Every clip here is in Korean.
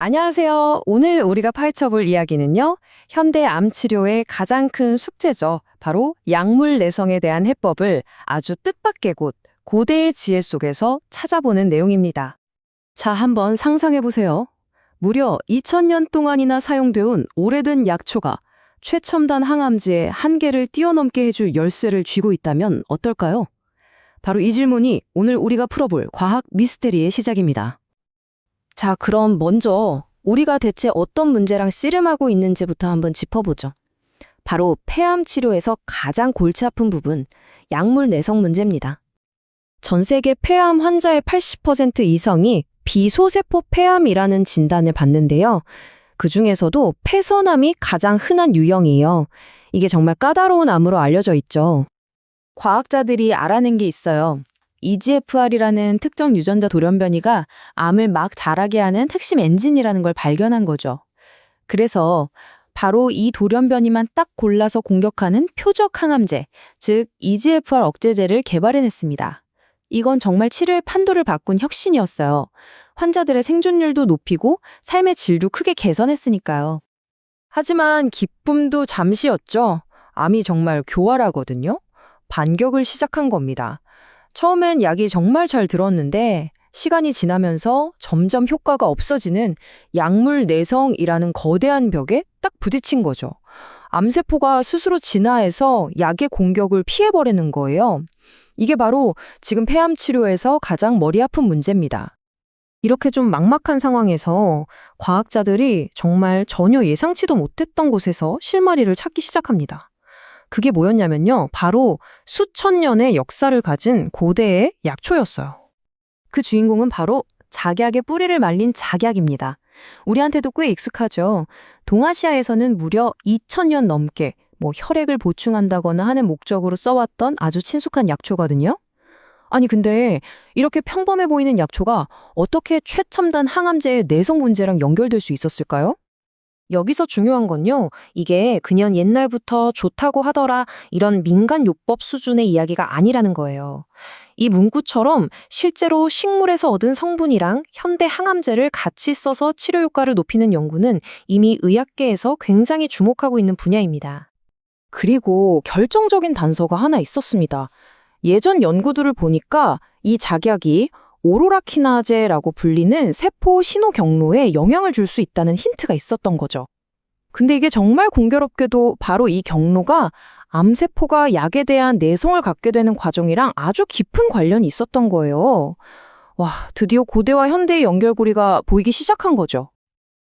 안녕하세요. 오늘 우리가 파헤쳐 볼 이야기는요. 현대 암 치료의 가장 큰 숙제죠. 바로 약물 내성에 대한 해법을 아주 뜻밖의 곳, 고대의 지혜 속에서 찾아보는 내용입니다. 자, 한번 상상해 보세요. 무려 2000년 동안이나 사용되어 온 오래된 약초가 최첨단 항암제의 한계를 뛰어넘게 해줄 열쇠를 쥐고 있다면 어떨까요? 바로 이 질문이 오늘 우리가 풀어볼 과학 미스테리의 시작입니다. 자, 그럼 먼저 우리가 대체 어떤 문제랑 씨름하고 있는지부터 한번 짚어보죠. 바로 폐암 치료에서 가장 골치 아픈 부분, 약물 내성 문제입니다. 전 세계 폐암 환자의 80% 이상이 비소세포 폐암이라는 진단을 받는데요. 그중에서도 폐선암이 가장 흔한 유형이에요. 이게 정말 까다로운 암으로 알려져 있죠. 과학자들이 알아낸 게 있어요. EGFR이라는 특정 유전자 돌연변이가 암을 막 자라게 하는 핵심 엔진이라는 걸 발견한 거죠. 그래서 바로 이 돌연변이만 딱 골라서 공격하는 표적 항암제, 즉 EGFR 억제제를 개발해냈습니다. 이건 정말 치료의 판도를 바꾼 혁신이었어요. 환자들의 생존율도 높이고 삶의 질도 크게 개선했으니까요. 하지만 기쁨도 잠시였죠. 암이 정말 교활하거든요. 반격을 시작한 겁니다. 처음엔 약이 정말 잘 들었는데 시간이 지나면서 점점 효과가 없어지는 약물 내성이라는 거대한 벽에 딱 부딪힌 거죠. 암세포가 스스로 진화해서 약의 공격을 피해버리는 거예요. 이게 바로 지금 폐암 치료에서 가장 머리 아픈 문제입니다. 이렇게 좀 막막한 상황에서 과학자들이 정말 전혀 예상치도 못했던 곳에서 실마리를 찾기 시작합니다. 그게 뭐였냐면요. 바로 수천 년의 역사를 가진 고대의 약초였어요. 그 주인공은 바로 작약의 뿌리를 말린 작약입니다. 우리한테도 꽤 익숙하죠. 동아시아에서는 무려 2000년 넘게 혈액을 보충한다거나 하는 목적으로 써왔던 아주 친숙한 약초거든요. 아니 근데 이렇게 평범해 보이는 약초가 어떻게 최첨단 항암제의 내성 문제랑 연결될 수 있었을까요? 여기서 중요한 건요, 이게 그냥 옛날부터 좋다고 하더라 이런 민간 요법 수준의 이야기가 아니라는 거예요. 이 문구처럼 실제로 식물에서 얻은 성분이랑 현대 항암제를 같이 써서 치료 효과를 높이는 연구는 이미 의학계에서 굉장히 주목하고 있는 분야입니다. 그리고 결정적인 단서가 하나 있었습니다. 예전 연구들을 보니까 이 작약이 오로라키나제라고 불리는 세포 신호 경로에 영향을 줄 수 있다는 힌트가 있었던 거죠. 근데 이게 정말 공교롭게도 바로 이 경로가 암세포가 약에 대한 내성을 갖게 되는 과정이랑 아주 깊은 관련이 있었던 거예요. 와, 드디어 고대와 현대의 연결고리가 보이기 시작한 거죠.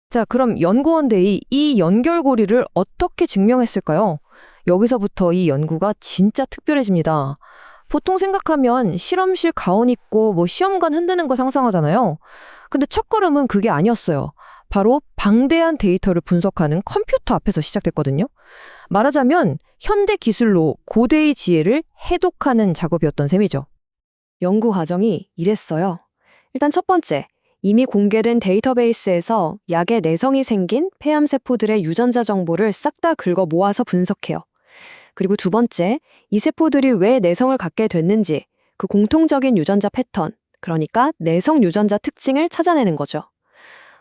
자, 그럼 연구원들이 이 연결고리를 어떻게 증명했을까요? 여기서부터 이 연구가 진짜 특별해집니다. 보통 생각하면 실험실 가운 입고 시험관 흔드는 거 상상하잖아요. 근데 첫걸음은 그게 아니었어요. 바로 방대한 데이터를 분석하는 컴퓨터 앞에서 시작됐거든요. 말하자면 현대 기술로 고대의 지혜를 해독하는 작업이었던 셈이죠. 연구 과정이 이랬어요. 일단 첫 번째, 이미 공개된 데이터베이스에서 약에 내성이 생긴 폐암세포들의 유전자 정보를 싹 다 긁어 모아서 분석해요. 그리고 두 번째, 이 세포들이 왜 내성을 갖게 됐는지 그 공통적인 유전자 패턴, 그러니까 내성 유전자 특징을 찾아내는 거죠.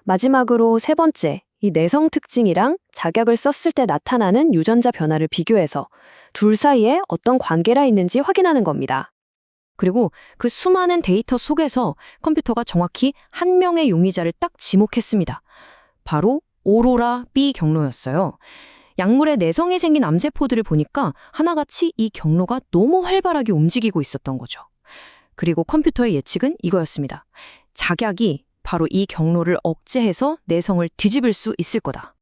마지막으로 세 번째, 이 내성 특징이랑 작약을 썼을 때 나타나는 유전자 변화를 비교해서 둘 사이에 어떤 관계가 있는지 확인하는 겁니다. 그리고 그 수많은 데이터 속에서 컴퓨터가 정확히 한 명의 용의자를 딱 지목했습니다. 바로 오로라 B 경로였어요. 약물에 내성이 생긴 암세포들을 보니까 하나같이 이 경로가 너무 활발하게 움직이고 있었던 거죠. 그리고 컴퓨터의 예측은 이거였습니다. 작약이 바로 이 경로를 억제해서 내성을 뒤집을 수 있을 거다.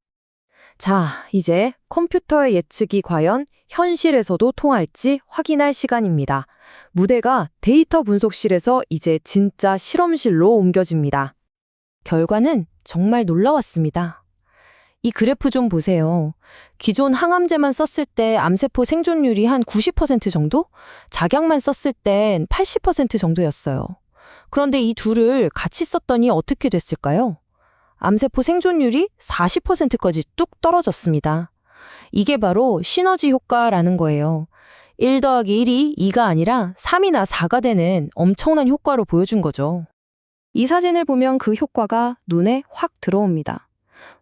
자, 이제 컴퓨터의 예측이 과연 현실에서도 통할지 확인할 시간입니다. 무대가 데이터 분석실에서 이제 진짜 실험실로 옮겨집니다. 결과는 정말 놀라웠습니다. 이 그래프 좀 보세요. 기존 항암제만 썼을 때 암세포 생존율이 한 90% 정도? 작약만 썼을 땐 80% 정도였어요. 그런데 이 둘을 같이 썼더니 어떻게 됐을까요? 암세포 생존율이 40%까지 뚝 떨어졌습니다. 이게 바로 시너지 효과라는 거예요. 1 더하기 1이 2가 아니라 3이나 4가 되는 엄청난 효과로 보여준 거죠. 이 사진을 보면 그 효과가 눈에 확 들어옵니다.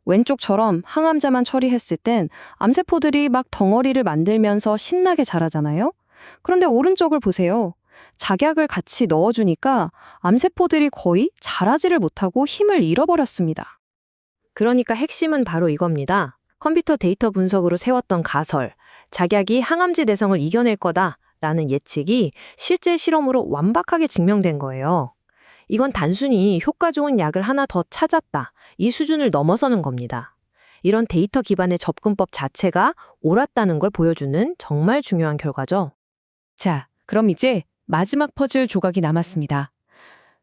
왼쪽처럼 항암제만 처리했을 땐 암세포들이 막 덩어리를 만들면서 신나게 자라잖아요? 그런데 오른쪽을 보세요. 작약을 같이 넣어주니까 암세포들이 거의 자라지를 못하고 힘을 잃어버렸습니다. 그러니까 핵심은 바로 이겁니다. 컴퓨터 데이터 분석으로 세웠던 가설, 작약이 항암제 내성을 이겨낼 거다라는 예측이 실제 실험으로 완벽하게 증명된 거예요. 이건 단순히 효과 좋은 약을 하나 더 찾았다, 이 수준을 넘어서는 겁니다. 이런 데이터 기반의 접근법 자체가 옳았다는 걸 보여주는 정말 중요한 결과죠. 자, 그럼 이제 마지막 퍼즐 조각이 남았습니다.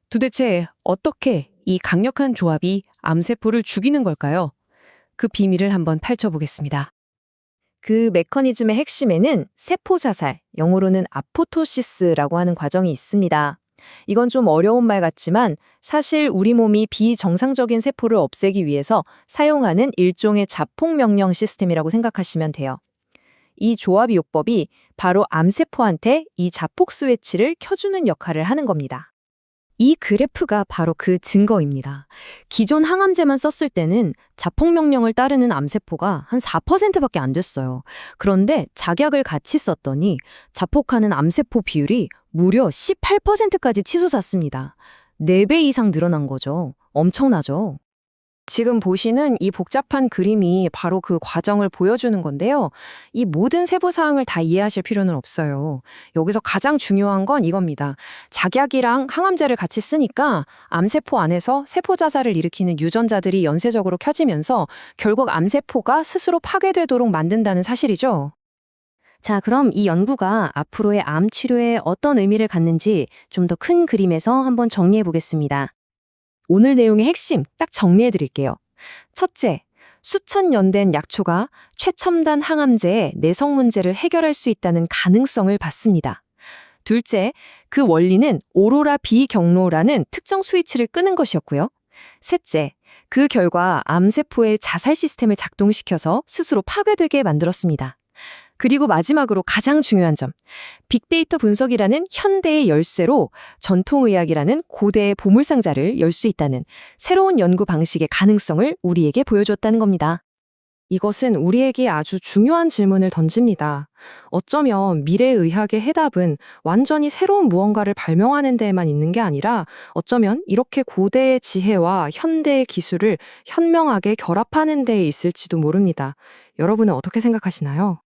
도대체 어떻게 이 강력한 조합이 암세포를 죽이는 걸까요? 그 비밀을 한번 펼쳐보겠습니다. 그 메커니즘의 핵심에는 세포 자살, 영어로는 아포토시스라고 하는 과정이 있습니다. 이건 좀 어려운 말 같지만 사실 우리 몸이 비정상적인 세포를 없애기 위해서 사용하는 일종의 자폭 명령 시스템이라고 생각하시면 돼요. 이 조합 요법이 바로 암세포한테 이 자폭 스위치를 켜주는 역할을 하는 겁니다. 이 그래프가 바로 그 증거입니다. 기존 항암제만 썼을 때는 자폭 명령을 따르는 암세포가 한 4%밖에 안 됐어요. 그런데 작약을 같이 썼더니 자폭하는 암세포 비율이 무려 18%까지 치솟았습니다. 4배 이상 늘어난 거죠. 엄청나죠? 지금 보시는 이 복잡한 그림이 바로 그 과정을 보여주는 건데요. 이 모든 세부 사항을 다 이해하실 필요는 없어요. 여기서 가장 중요한 건 이겁니다. 작약이랑 항암제를 같이 쓰니까 암세포 안에서 세포 자살을 일으키는 유전자들이 연쇄적으로 켜지면서 결국 암세포가 스스로 파괴되도록 만든다는 사실이죠. 자, 그럼 이 연구가 앞으로의 암 치료에 어떤 의미를 갖는지 좀 더 큰 그림에서 한번 정리해 보겠습니다. 오늘 내용의 핵심 딱 정리해 드릴게요. 첫째, 수천 년 된 약초가 최첨단 항암제의 내성 문제를 해결할 수 있다는 가능성을 봤습니다. 둘째, 그 원리는 오로라 비경로라는 특정 스위치를 끄는 것이었고요. 셋째, 그 결과 암세포의 자살 시스템을 작동시켜서 스스로 파괴되게 만들었습니다. 그리고 마지막으로 가장 중요한 점, 빅데이터 분석이라는 현대의 열쇠로 전통의학이라는 고대의 보물상자를 열 수 있다는 새로운 연구 방식의 가능성을 우리에게 보여줬다는 겁니다. 이것은 우리에게 아주 중요한 질문을 던집니다. 어쩌면 미래의학의 해답은 완전히 새로운 무언가를 발명하는 데에만 있는 게 아니라 어쩌면 이렇게 고대의 지혜와 현대의 기술을 현명하게 결합하는 데에 있을지도 모릅니다. 여러분은 어떻게 생각하시나요?